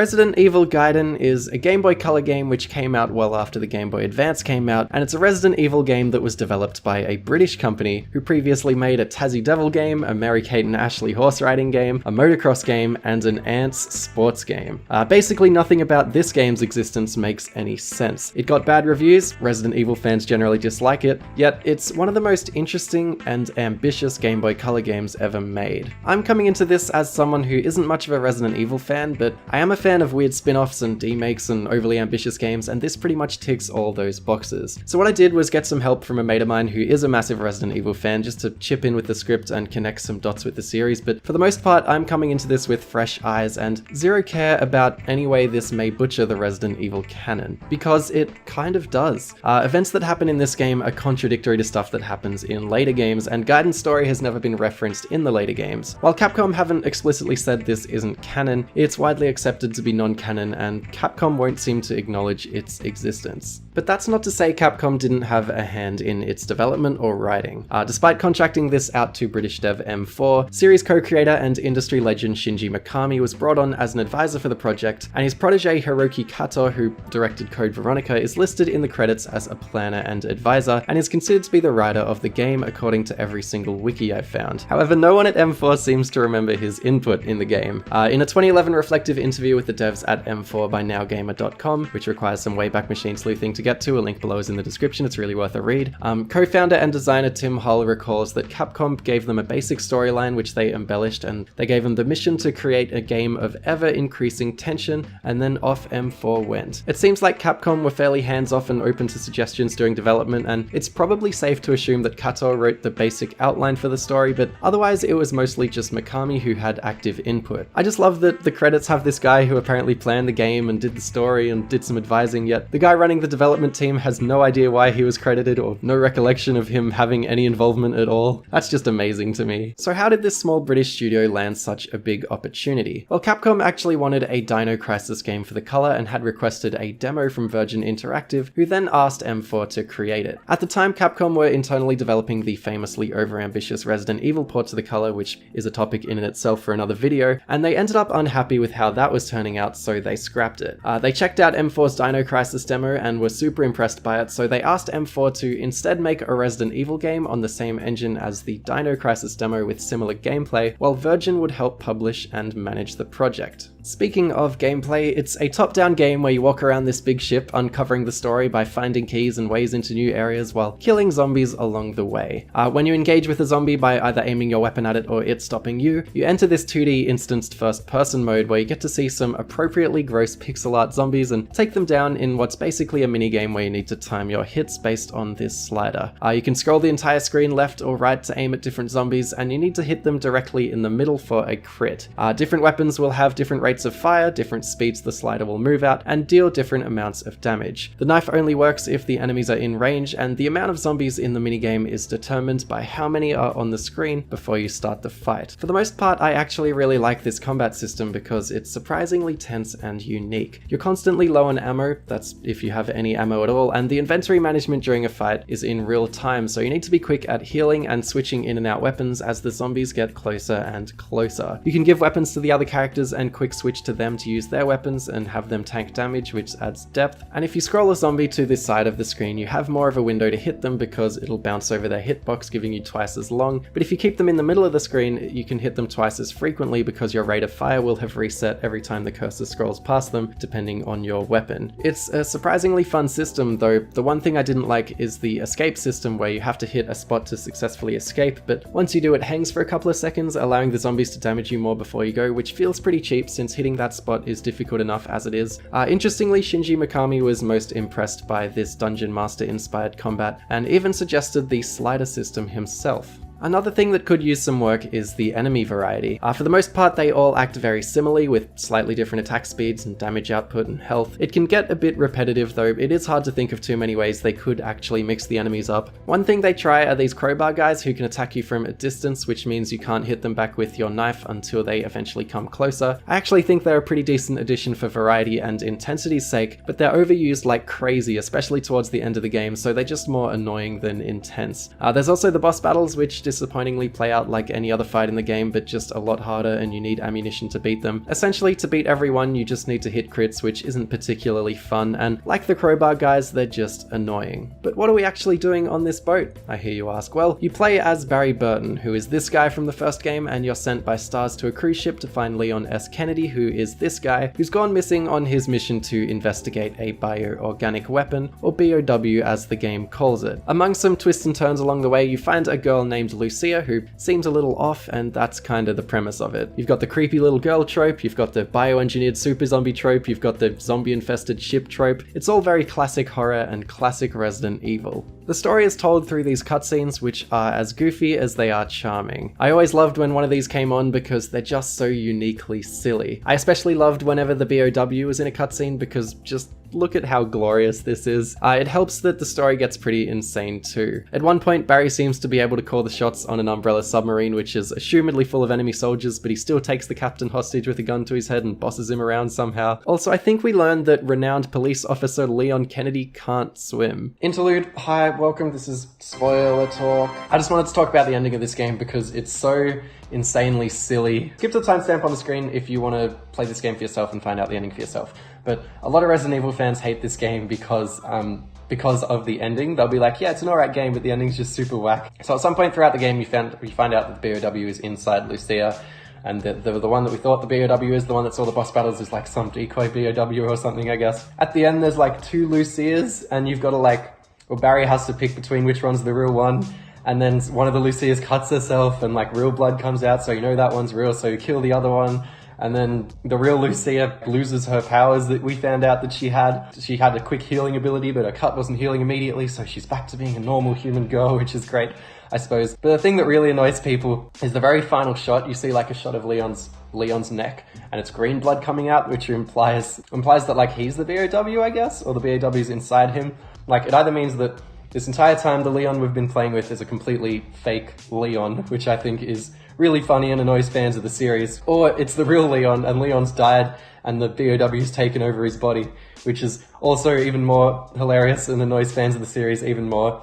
Resident Evil Gaiden is a Game Boy Color game which came out well after the Game Boy Advance came out, and it's a Resident Evil game that was developed by a British company who previously made a Tassie Devil game, a Mary-Kate and Ashley horse riding game, a motocross game, and an Ants sports game. Basically nothing about this game's existence makes any sense. It got bad reviews, Resident Evil fans generally dislike it, yet it's one of the most interesting and ambitious Game Boy Color games ever made. I'm coming into this as someone who isn't much of a Resident Evil fan, but I am a fan of weird spin-offs and remakes and overly ambitious games, and this pretty much ticks all those boxes. So what I did was get some help from a mate of mine who is a massive Resident Evil fan just to chip in with the script and connect some dots with the series, but for the most part I'm coming into this with fresh eyes and zero care about any way this may butcher the Resident Evil canon, because it kind of does. Events that happen in this game are contradictory to stuff that happens in later games, and Gaiden's story has never been referenced in the later games. While Capcom haven't explicitly said this isn't canon, it's widely accepted to be non-canon, and Capcom won't seem to acknowledge its existence. But that's not to say Capcom didn't have a hand in its development or writing. Despite contracting this out to British dev M4, series co-creator and industry legend Shinji Mikami was brought on as an advisor for the project, and his protege Hiroki Kato, who directed Code Veronica, is listed in the credits as a planner and advisor, and is considered to be the writer of the game according to every single wiki I've found. However, no one at M4 seems to remember his input in the game. In a 2011 reflective interview with the devs at M4 by NowGamer.com, which requires some Wayback Machine sleuthing to get to, a link below is in the description, it's really worth a read. Co-founder and designer Tim Hull recalls that Capcom gave them a basic storyline which they embellished, and they gave them the mission to create a game of ever-increasing tension, and then off M4 went. It seems like Capcom were fairly hands-off and open to suggestions during development, and it's probably safe to assume that Kato wrote the basic outline for the story, but otherwise it was mostly just Mikami who had active input. I just love that the credits have this guy who apparently planned the game and did the story and did some advising, yet the guy running the development team has no idea why he was credited or no recollection of him having any involvement at all. That's just amazing to me. So how did this small British studio land such a big opportunity? Well, Capcom actually wanted a Dino Crisis game for the Color and had requested a demo from Virgin Interactive, who then asked M4 to create it. At the time, Capcom were internally developing the famously overambitious Resident Evil port to the Color, which is a topic in itself for another video, and they ended up unhappy with how that was turning out, so they scrapped it. They checked out M4's Dino Crisis demo and were super impressed by it, so they asked M4 to instead make a Resident Evil game on the same engine as the Dino Crisis demo with similar gameplay, while Virgin would help publish and manage the project. Speaking of gameplay, it's a top-down game where you walk around this big ship uncovering the story by finding keys and ways into new areas while killing zombies along the way. When you engage with a zombie by either aiming your weapon at it or it stopping you, you enter this 2D instanced first-person mode where you get to see some appropriately gross pixel art zombies and take them down in what's basically a minigame where you need to time your hits based on this slider. You can scroll the entire screen left or right to aim at different zombies, and you need to hit them directly in the middle for a crit. Different weapons will have different rates of fire, different speeds the slider will move at, and deal different amounts of damage. The knife only works if the enemies are in range, and the amount of zombies in the minigame is determined by how many are on the screen before you start the fight. For the most part, I actually really like this combat system because it's surprisingly tense and unique. You're constantly low on ammo, that's if you have any ammo at all, and the inventory management during a fight is in real time, so you need to be quick at healing and switching in and out weapons as the zombies get closer and closer. You can give weapons to the other characters and quick switch to them to use their weapons and have them tank damage, which adds depth. And if you scroll a zombie to this side of the screen, you have more of a window to hit them because it'll bounce over their hitbox, giving you twice as long. But if you keep them in the middle of the screen, you can hit them twice as frequently because your rate of fire will have reset every time the cursor scrolls past them, depending on your weapon. It's a surprisingly fun system, though the one thing I didn't like is the escape system where you have to hit a spot to successfully escape, but once you do it hangs for a couple of seconds, allowing the zombies to damage you more before you go, which feels pretty cheap since hitting that spot is difficult enough as it is. Interestingly, Shinji Mikami was most impressed by this Dungeon Master inspired combat and even suggested the slider system himself. Another thing that could use some work is the enemy variety. For the most part, they all act very similarly with slightly different attack speeds and damage output and health. It can get a bit repetitive though, it is hard to think of too many ways they could actually mix the enemies up. One thing they try are these crowbar guys who can attack you from a distance, which means you can't hit them back with your knife until they eventually come closer. I actually think they're a pretty decent addition for variety and intensity's sake, but they're overused like crazy, especially towards the end of the game, so they're just more annoying than intense. There's also the boss battles, which disappointingly play out like any other fight in the game, but just a lot harder and you need ammunition to beat them. Essentially, to beat everyone, you just need to hit crits, which isn't particularly fun, and like the crowbar guys, they're just annoying. But what are we actually doing on this boat, I hear you ask? Well, you play as Barry Burton, who is this guy from the first game, and you're sent by Stars to a cruise ship to find Leon S. Kennedy, who is this guy, who's gone missing on his mission to investigate a bioorganic weapon, or BOW as the game calls it. Among some twists and turns along the way, you find a girl named Lucia who seems a little off, and that's kind of the premise of it. You've got the creepy little girl trope, you've got the bioengineered super zombie trope, you've got the zombie infested ship trope. It's all very classic horror and classic Resident Evil. The story is told through these cutscenes, which are as goofy as they are charming. I always loved when one of these came on because they're just so uniquely silly. I especially loved whenever the BOW was in a cutscene because just look at how glorious this is. It helps that the story gets pretty insane too. At one point, Barry seems to be able to call the shots on an Umbrella submarine, which is assumedly full of enemy soldiers, but he still takes the captain hostage with a gun to his head and bosses him around somehow. Also, I think we learned that renowned police officer Leon Kennedy can't swim. Interlude, hi, welcome, this is spoiler talk. I just wanted to talk about the ending of this game because it's so insanely silly. Skip to the timestamp on the screen if you want to play this game for yourself and find out the ending for yourself. But a lot of Resident Evil fans hate this game because of the ending. They'll be like, yeah, it's an alright game, but the ending's just super whack. So at some point throughout the game, you find out that the BOW is inside Lucia, and the one that we thought the BOW is, the one that saw the boss battles, is like some decoy BOW or something, I guess. At the end, there's like 2 Lucias, and you've got to Barry has to pick between which one's the real one. And then one of the Lucias cuts herself and like real blood comes out, so you know that one's real, so you kill the other one. And then the real Lucia loses her powers that we found out that she had. She had a quick healing ability, but her cut wasn't healing immediately, so she's back to being a normal human girl, which is great, I suppose. But the thing that really annoys people is the very final shot. You see like a shot of Leon's neck, and it's green blood coming out, which implies that like he's the BOW, I guess, or the BOW's inside him. Like, it either means that this entire time the Leon we've been playing with is a completely fake Leon, which I think is really funny and annoys fans of the series, or it's the real Leon and Leon's died and the BOW's taken over his body, which is also even more hilarious and annoys fans of the series even more.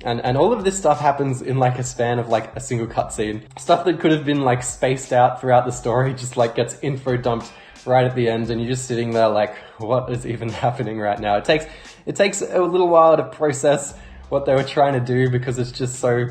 And all of this stuff happens in like a span of like a single cutscene. Stuff that could have been like spaced out throughout the story just like gets info dumped right at the end, and you're just sitting there like, what is even happening right now? It takes a little while to process what they were trying to do because it's just so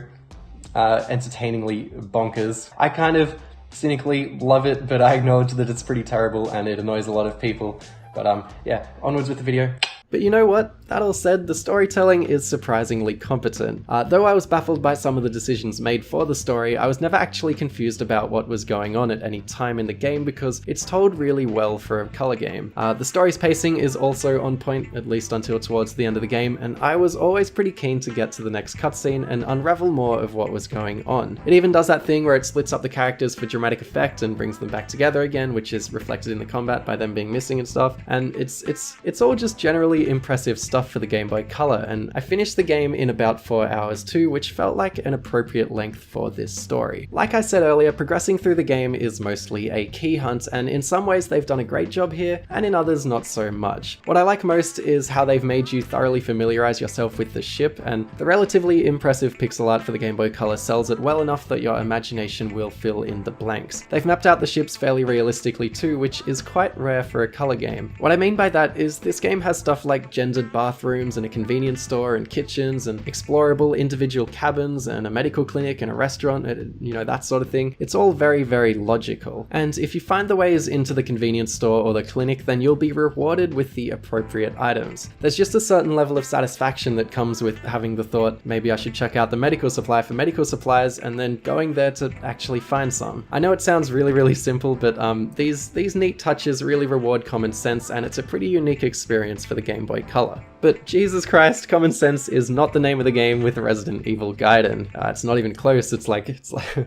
entertainingly bonkers. I kind of cynically love it, but I acknowledge that it's pretty terrible and it annoys a lot of people. But yeah, onwards with the video. But you know what? That all said, the storytelling is surprisingly competent. Though I was baffled by some of the decisions made for the story, I was never actually confused about what was going on at any time in the game because it's told really well for a color game. The story's pacing is also on point, at least until towards the end of the game, and I was always pretty keen to get to the next cutscene and unravel more of what was going on. It even does that thing where it splits up the characters for dramatic effect and brings them back together again, which is reflected in the combat by them being missing and stuff, and it's all just generally impressive stuff for the Game Boy Color, and I finished the game in about 4 hours too, which felt like an appropriate length for this story. Like I said earlier, progressing through the game is mostly a key hunt, and in some ways they've done a great job here, and in others not so much. What I like most is how they've made you thoroughly familiarize yourself with the ship, and the relatively impressive pixel art for the Game Boy Color sells it well enough that your imagination will fill in the blanks. They've mapped out the ships fairly realistically too, which is quite rare for a color game. What I mean by that is this game has stuff like gendered bathrooms and a convenience store and kitchens and explorable individual cabins and a medical clinic and a restaurant, you know, that sort of thing. It's all very, very logical. And if you find the ways into the convenience store or the clinic, then you'll be rewarded with the appropriate items. There's just a certain level of satisfaction that comes with having the thought, maybe I should check out the medical supply for medical supplies, and then going there to actually find some. I know it sounds really, really simple, but these neat touches really reward common sense, and it's a pretty unique experience for the Game Boy Color. But Jesus Christ, common sense is not the name of the game with Resident Evil Gaiden. It's not even close. It's like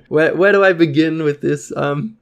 where do I begin with this?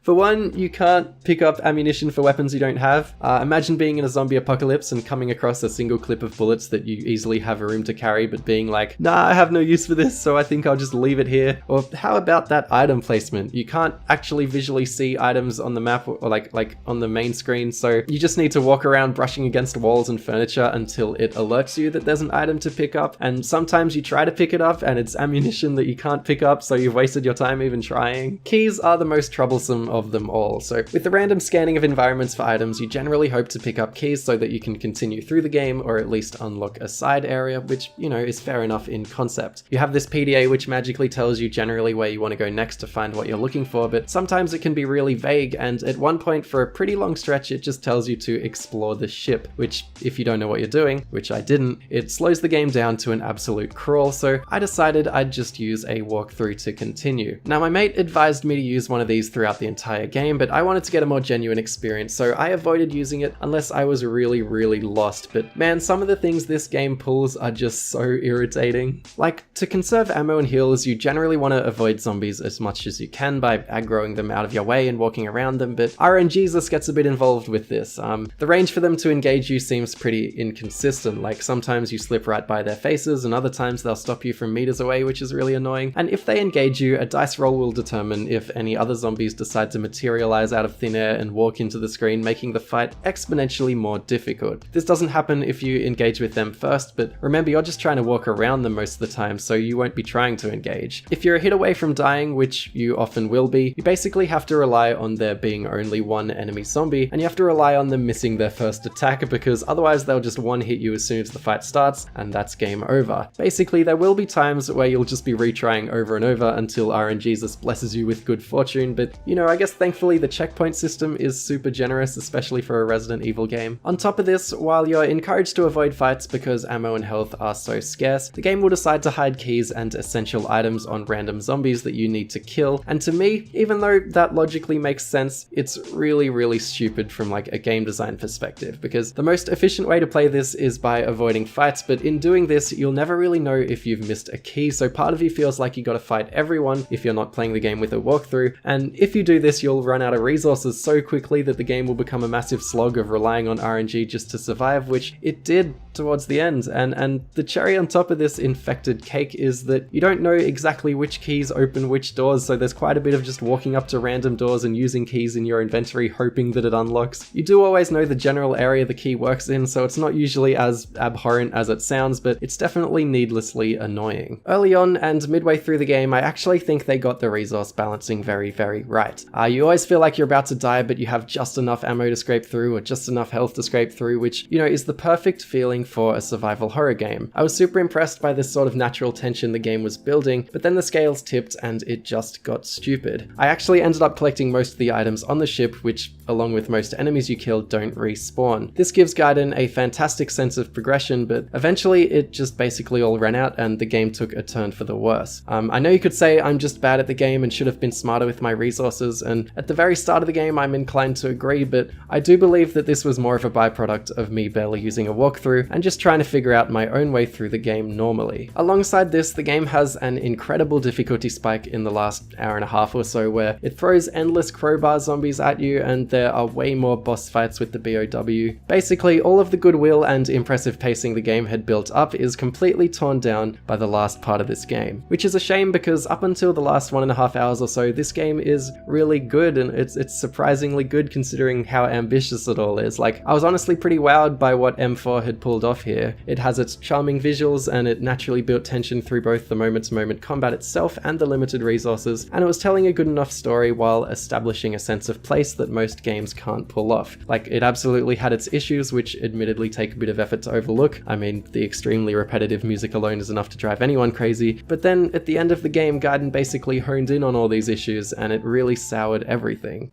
For one, you can't pick up ammunition for weapons you don't have. Imagine being in a zombie apocalypse and coming across a single clip of bullets that you easily have a room to carry, but being like, nah, I have no use for this, so I think I'll just leave it here. Or how about that item placement? You can't actually visually see items on the map or like on the main screen, so you just need to walk around brushing against walls and furniture until it alerts you that there's an item to pick up, and sometimes you try to pick it up and it's ammunition that you can't pick up, so you've wasted your time even trying. Keys are the most troublesome of them all, so with the random scanning of environments for items, you generally hope to pick up keys so that you can continue through the game, or at least unlock a side area, which, you know, is fair enough in concept. You have this PDA which magically tells you generally where you want to go next to find what you're looking for, but sometimes it can be really vague, and at one point for a pretty long stretch it just tells you to explore the ship, which, if you don't know what you're doing, which I didn't, it slows the game down to an absolute crawl, so I decided I'd just use a walkthrough to continue. Now, my mate advised me to use one of these throughout the entire game, but I wanted to get a more genuine experience, so I avoided using it unless I was really lost. But man, some of the things this game pulls are just so irritating. Like, to conserve ammo and heals, you generally want to avoid zombies as much as you can by aggroing them out of your way and walking around them, but RNGesus gets a bit involved with this. The range for them to engage you seems pretty inconsistent, like sometimes you slip right by their faces and other times they'll stop you from meters away, which is really annoying. And if they engage you, a dice roll will determine if any other zombies decide to materialize out of thin air and walk into the screen, making the fight exponentially more difficult. This doesn't happen if you engage with them first, but remember, you're just trying to walk around them most of the time, so you won't be trying to engage. If you're a hit away from dying, which you often will be, you basically have to rely on there being only one enemy zombie, and you have to rely on them missing their first attack, because otherwise they'll just one-hit you as soon as the fight starts, and that's game over. Basically, there will be times where you'll just be retrying over and over until RNGesus blesses you with good fortune, but you know, I guess thankfully the checkpoint system is super generous, especially for a Resident Evil game. On top of this, while you're encouraged to avoid fights because ammo and health are so scarce, the game will decide to hide keys and essential items on random zombies that you need to kill, and to me, even though that logically makes sense, it's really stupid from like a game design perspective, because the most efficient way to play this is by avoiding fights, but in doing this, you'll never really know if you've missed a key, so part of you feels like you gotta fight everyone if you're not playing the game with a walkthrough, and if you do this, you'll run out of resources so quickly that the game will become a massive slog of relying on RNG just to survive, which it did towards the end. And the cherry on top of this infected cake is that you don't know exactly which keys open which doors, so there's quite a bit of just walking up to random doors and using keys in your inventory hoping that it unlocks. You do always know the general area the key works in, so it's not usually as abhorrent as it sounds, but it's definitely needlessly annoying. Early on and midway through the game, I actually think they got the resource balancing very right. You always feel like you're about to die, but you have just enough ammo to scrape through or just enough health to scrape through, which, you know, is the perfect feeling for a survival horror game. I was super impressed by this sort of natural tension the game was building, but then the scales tipped and it just got stupid. I actually ended up collecting most of the items on the ship, which, along with most enemies you kill, don't respawn. This gives Gaiden a fantastic sense of progression, but eventually it just basically all ran out and the game took a turn for the worse. I know you could say I'm just bad at the game and should have been smarter with my resources, and at the very start of the game I'm inclined to agree, but I do believe that this was more of a byproduct of me barely using a walkthrough and just trying to figure out my own way through the game normally. Alongside this, the game has an incredible difficulty spike in the last hour and a half or so, where it throws endless crowbar zombies at you and there are way more boss fights with the BOW. Basically, all of the goodwill and impressive pacing the game had built up is completely torn down by the last part of this game, which is a shame because up until the last 1.5 hours or so, this game is really good, and it's surprisingly good considering how ambitious it all is. Like, I was honestly pretty wowed by what M4 had pulled off here. It has its charming visuals and it naturally built tension through both the moment-to-moment combat itself and the limited resources, and it was telling a good enough story while establishing a sense of place that most games can't pull off. Like, it absolutely had its issues, which admittedly take a bit of effort to overlook. I mean, the extremely repetitive music alone is enough to drive anyone crazy, but then at the end of the game, Gaiden basically honed in on all these issues and it really soured everything.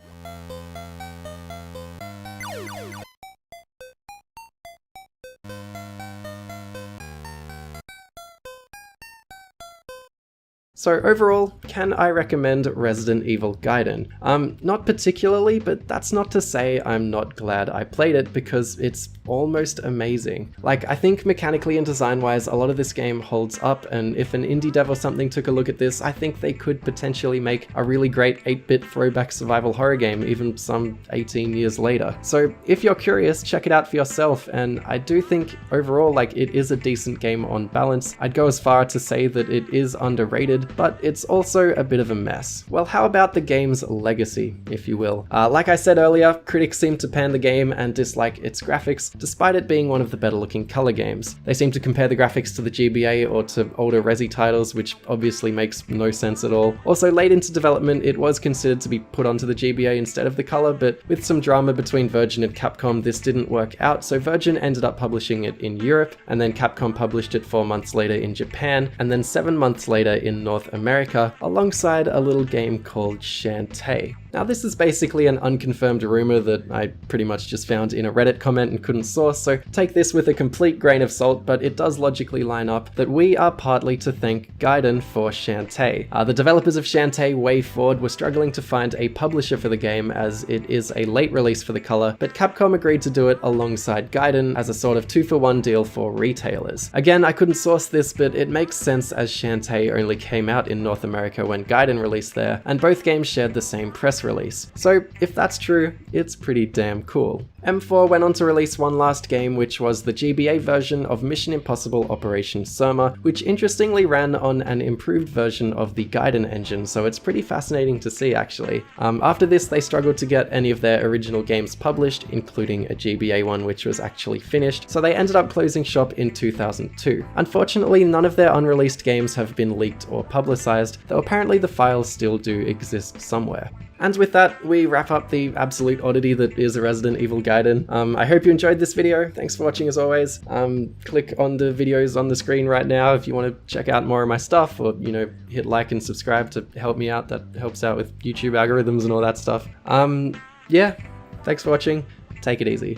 So overall, can I recommend Resident Evil Gaiden? Not particularly, but that's not to say I'm not glad I played it, because it's almost amazing. Like, I think mechanically and design-wise, a lot of this game holds up, and if an indie dev or something took a look at this, I think they could potentially make a really great 8-bit throwback survival horror game, even some 18 years later. So if you're curious, check it out for yourself, and I do think overall, like, it is a decent game on balance. I'd go as far to say that it is underrated, but it's also a bit of a mess. Well, how about the game's legacy, if you will? Like I said earlier, critics seem to pan the game and dislike its graphics, despite it being one of the better looking Color games. They seem to compare the graphics to the GBA or to older Resi titles, which obviously makes no sense at all. Also, late into development, it was considered to be put onto the GBA instead of the Color, but with some drama between Virgin and Capcom, this didn't work out, so Virgin ended up publishing it in Europe, and then Capcom published it 4 months later in Japan, and then 7 months later in North America, alongside a little game called Shantae. Now, this is basically an unconfirmed rumor that I pretty much just found in a Reddit comment and couldn't source, so take this with a complete grain of salt, but it does logically line up that we are partly to thank Gaiden for Shantae. The developers of Shantae, WayForward, were struggling to find a publisher for the game as it is a late release for the Color, but Capcom agreed to do it alongside Gaiden as a sort of 2-for-1 deal for retailers. Again, I couldn't source this, but it makes sense as Shantae only came out in North America when Gaiden released there, and both games shared the same press release. So if that's true, it's pretty damn cool. M4 went on to release one last game, which was the GBA version of Mission Impossible Operation Surma, which interestingly ran on an improved version of the Gaiden engine, so it's pretty fascinating to see actually. After this, they struggled to get any of their original games published, including a GBA one which was actually finished, so they ended up closing shop in 2002. Unfortunately, none of their unreleased games have been leaked or publicized, though apparently the files still do exist somewhere. And with that, we wrap up the absolute oddity that is a Resident Evil Gaiden. I hope you enjoyed this video. Thanks for watching as always. Click on the videos on the screen right now if you want to check out more of my stuff, or, you know, hit like and subscribe to help me out. That helps out with YouTube algorithms and all that stuff. Yeah, thanks for watching. Take it easy.